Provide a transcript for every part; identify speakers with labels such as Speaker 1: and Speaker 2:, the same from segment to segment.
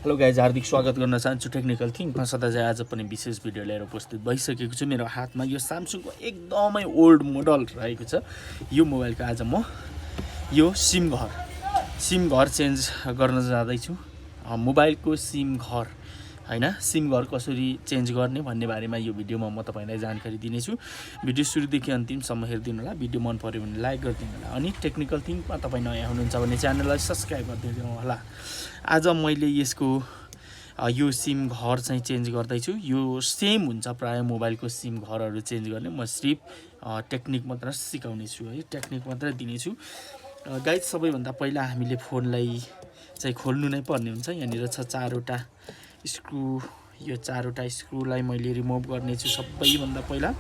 Speaker 1: Hello guys, हार्दिक स्वागत गर्न चाहन्छु टेक्निकल थिङ्कमा। सदा चाहिँ आज पनि विशेष भिडियो लिएर उपस्थित भइसकेको छु। मेरो हातमा यो स्यामसङको एकदमै ओल्ड मोडल रहेको छ। यो मोबाइलको आज म यो सिम घर चेन्ज गर्न जाँदैछु। मोबाइलको सिम घर हैन, सिम घर कसरी चेन्ज गर्ने भन्ने बारेमा यो भिडियोमा म तपाईलाई जानकारी दिनेछु। भिडियो सुरुदेखि अन्तिमसम्म हेरिदिनु होला। भिडियो मन पर्यो भने लाइक गरिदिनु होला अनि टेक्निकल थिङ्कमा तपाईँ नयाँ हुनुहुन्छ भने च्यानललाई सब्स्क्राइब गरिदिनु होला। आज मैले यसको यो सिम घर चाहिँ चेन्ज गर्दैछु। यो सेम हुन्छ प्राय मोबाइलको सिम घरहरू चेन्ज गर्ने। म सिर्फ टेक्निक मात्र सिकाउने छु है, टेक्निक मात्र दिनेछु। गाइज, सबैभन्दा पहिला हामीले फोनलाई चाहिँ खोल्नु नै पर्ने हुन्छ। यहाँनिर छ चारवटा स्क्रु। यो चारवटा स्क्रुलाई मैले रिमुभ गर्नेछु सबैभन्दा पहिला।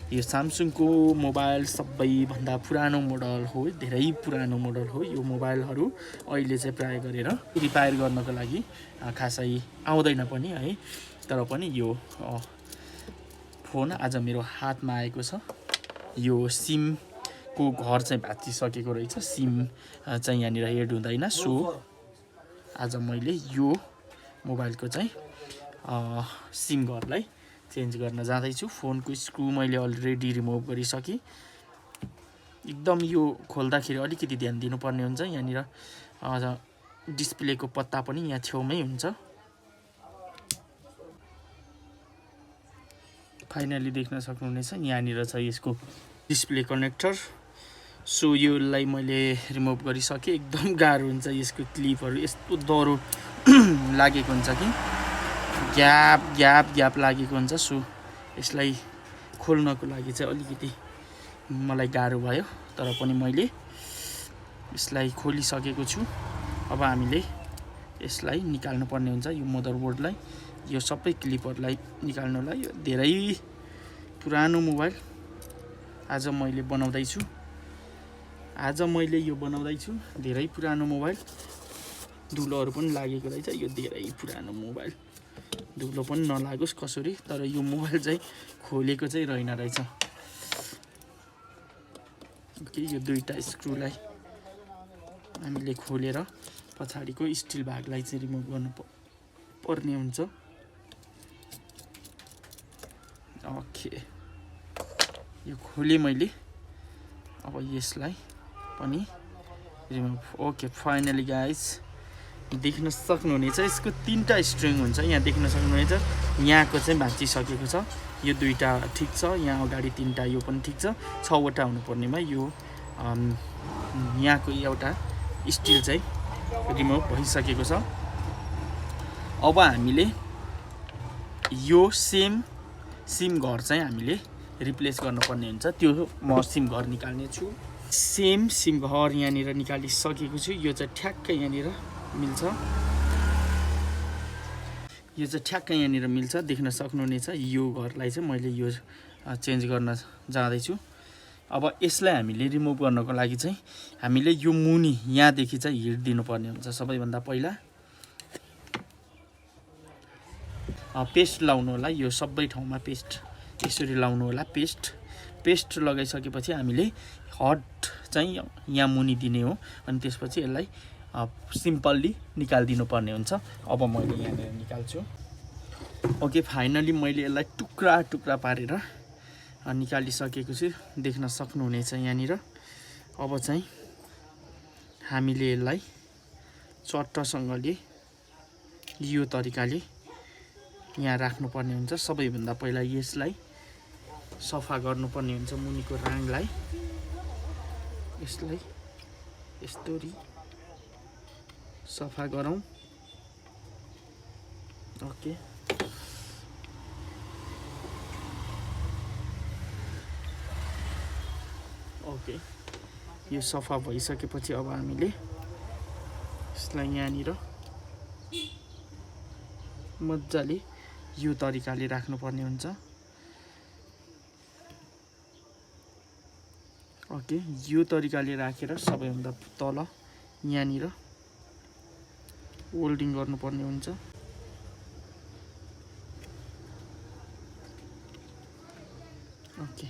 Speaker 1: यो स्यामसङको मोबाइल सबैभन्दा पुरानो मोडल हो, धेरै पुरानो मोडल हो। यो मोबाइलहरू अहिले चाहिँ प्राय गरेर रिपेयर गर्नको लागि खासै आउँदैन पनि है। तर पनि यो फोन आज मेरो हातमा आएको छ। यो सिमको घर चाहिँ भाँचिसकेको रहेछ। सिम चाहिँ यहाँनिर एड हुँदैन। सो आज मैले यो मोबाइलको चाहिँ सिम घरलाई चेन्ज गर्न जाँदैछु। फोनको स्क्रु मैले अलरेडी रिमुभ गरिसकेँ। एकदम यो खोल्दाखेरि अलिकति ध्यान दिनुपर्ने हुन्छ। यहाँनिर डिस्प्लेको पत्ता पनि यहाँ छेउमै हुन्छ। फाइनली देख्न सक्नुहुनेछ, यहाँनिर छ यसको डिस्प्ले कनेक्टर। सो योलाई मैले रिमुभ गरिसकेँ। एकदम गाह्रो हुन्छ यसको क्लिपहरू, यस्तो दह्रो लागेको हुन्छ कि ग्याप लागेको हुन्छ। सो यसलाई खोल्नको लागि चाहिँ अलिकति मलाई गाह्रो भयो, तर पनि मैले यसलाई खोलिसकेको छु। अब हामीले यसलाई निकाल्नु पर्ने हुन्छ, यो मदरबोर्डलाई, यो सबै क्लिपहरूलाई निकाल्नुलाई। यो धेरै पुरानो मोबाइल आज मैले बनाउँदैछु। धेरै पुरानो मोबाइल, धुलोहरू पनि लागेको रहेछ। यो धेरै पुरानो मोबाइल, धुलो पनि नलागोस् कसरी, तर यो मोबाइल चाहिँ खोलेको चाहिँ रहेन रहेछ। ओके, यो दुईटा स्क्रुलाई हामीले खोलेर पछाडिको स्टिल भागलाई चाहिँ रिमुभ गर्नु पर्ने हुन्छ। ओके, यो खोलेँ मैले। अब यसलाई पनि रिमुभ। ओके, फाइनली गाइज देख्न सक्नुहुनेछ, यसको तीनटा स्ट्रिङ हुन्छ। यहाँ देख्न सक्नुहुनेछ, यहाँको चाहिँ भाँचिसकेको छ। यो दुईटा ठिक छ, यहाँ अगाडि तीनटा, यो पनि ठिक छ। 6वटा हुनुपर्नेमा यो यहाँको एउटा स्टिल चाहिँ रिमुभ भइसकेको छ। अब हामीले यो सिम घर चाहिँ हामीले रिप्लेस गर्नुपर्ने हुन्छ। त्यो म सिम घर निकाल्ने छु। सिम घर यहाँनिर निकालिसकेको छु। यो चाहिँ ठ्याक्कै यहाँनिर मिल्छ। देख्न सक्नुहुनेछ, यो घरलाई चाहिँ मैले यो चेन्ज गर्न जाँदैछु। अब यसलाई हामीले रिमुभ गर्नको लागि चाहिँ हामीले यो मुनि यहाँदेखि चाहिँ हिट दिनुपर्ने हुन्छ। सबैभन्दा पहिला पेस्ट लाउनु होला। यो सबै ठाउँमा पेस्ट यसरी लाउनु होला। पेस्ट लगाइसकेपछि हामीले हट चाहिँ यहाँ मुनि दिने हो अनि त्यसपछि यसलाई सिम्पल्ली निकालिदिनु पर्ने हुन्छ। अब मैले यहाँनिर निकाल्छु। ओके, फाइनली मैले यसलाई टुक्रा पारेर निकालिसकेको छु। देख्न सक्नुहुनेछ यहाँनिर। अब चाहिँ हामीले यसलाई चट्टसँगले यो तरिकाले यहाँ राख्नुपर्ने हुन्छ। सबैभन्दा पहिला यसलाई सफा गर्नुपर्ने हुन्छ, मुनिको राङलाई। यसलाई यस्तोरी सफा गरौँ। ओके, यो सफा भइसकेपछि अब हामीले यसलाई यहाँनिर मजाले यो तरिकाले राख्नुपर्ने हुन्छ। ओके, यो तरिकाले राखेर सबैभन्दा तल यहाँनिर होल्डिङ गर्नुपर्ने हुन्छ। ओके,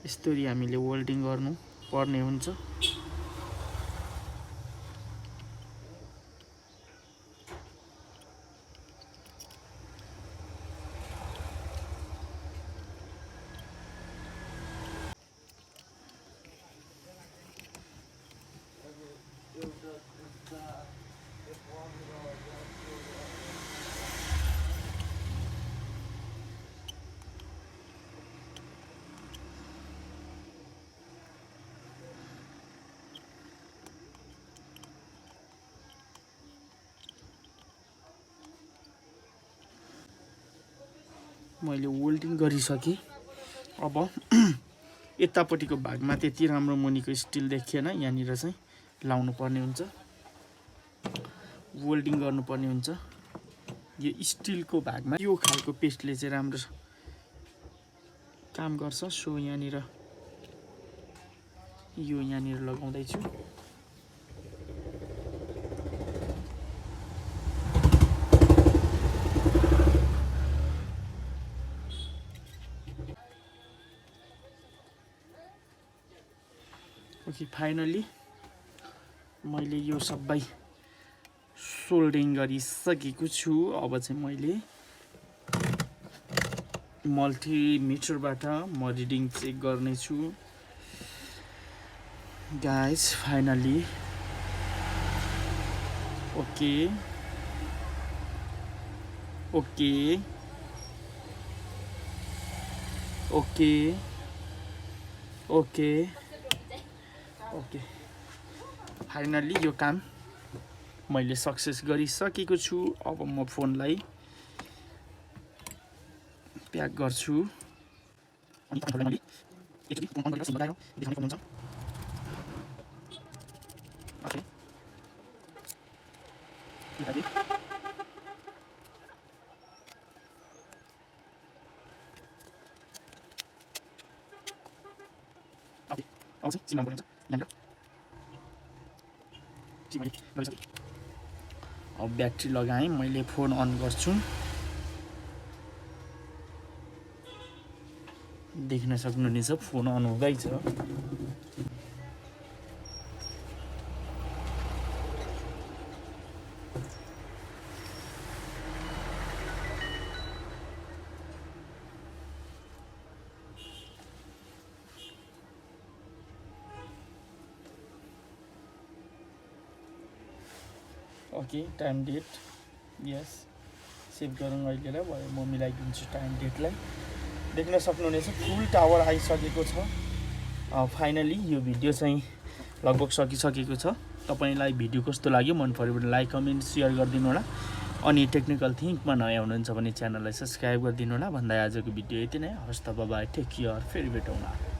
Speaker 1: यस्तरी हामीले होल्डिङ गर्नु पर्ने हुन्छ। मैले वेल्डिङ गरिसकेँ। अब यतापट्टिको भागमा त्यति राम्रो मुनिको स्टिल देखिएन, यहाँनिर चाहिँ लाउनु पर्ने हुन्छ, वेल्डिङ गर्नुपर्ने हुन्छ। यो स्टिलको भागमा यो खालको पेस्टले चाहिँ राम्रो काम गर्छ। सो यहाँनिर यो यहाँनिर लगाउँदैछु। ओके, फाइनली मैले यो सबै सोल्डिङ गरिसकेको छु। अब चाहिँ मैले मल्टिमिटरबाट म रिडिङ चेक गर्नेछु। Guys finally okay okay okay okay okay finally यो काम मैले सक्सेस गरिसकेको छु। अब म फोनलाई प्याक गर्छु। अनि तपाईँलाई मैले एकचोटि फोन अन गरेर सिम लगाएर देखाउन सक्नुहुन्छ। ओके ओके अब चाहिँ सिम लगाउनु पर्ने हुन्छ यहाँनिर। सिम मैले लगाइसकेँ। अब ब्याट्री लगाएँ, मैले फोन अन गर्छु। देख्न सक्नुहुनेछ फोन अन हुँदैछ। ओके टाइम डेट यस सेभ गरौँ अहिलेलाई, भयो म मिलाइदिन्छु टाइम डेटलाई। देख्न सक्नुहुनेछ फुल टावर आइसकेको छ। फाइनली यो भिडियो चाहिँ लगभग सकिसकेको छ। तपाईँलाई भिडियो कस्तो लाग्यो, मन पऱ्यो भने लाइक कमेन्ट सेयर गरिदिनु होला। अनि टेक्निकल थिङ्कमा नयाँ हुनुहुन्छ भने च्यानललाई सब्सक्राइब गरिदिनु होला। भन्दा आजको भिडियो यति नै। हवस् त, बाइ बाइ, टेक केयर, फेरि भेटौँला।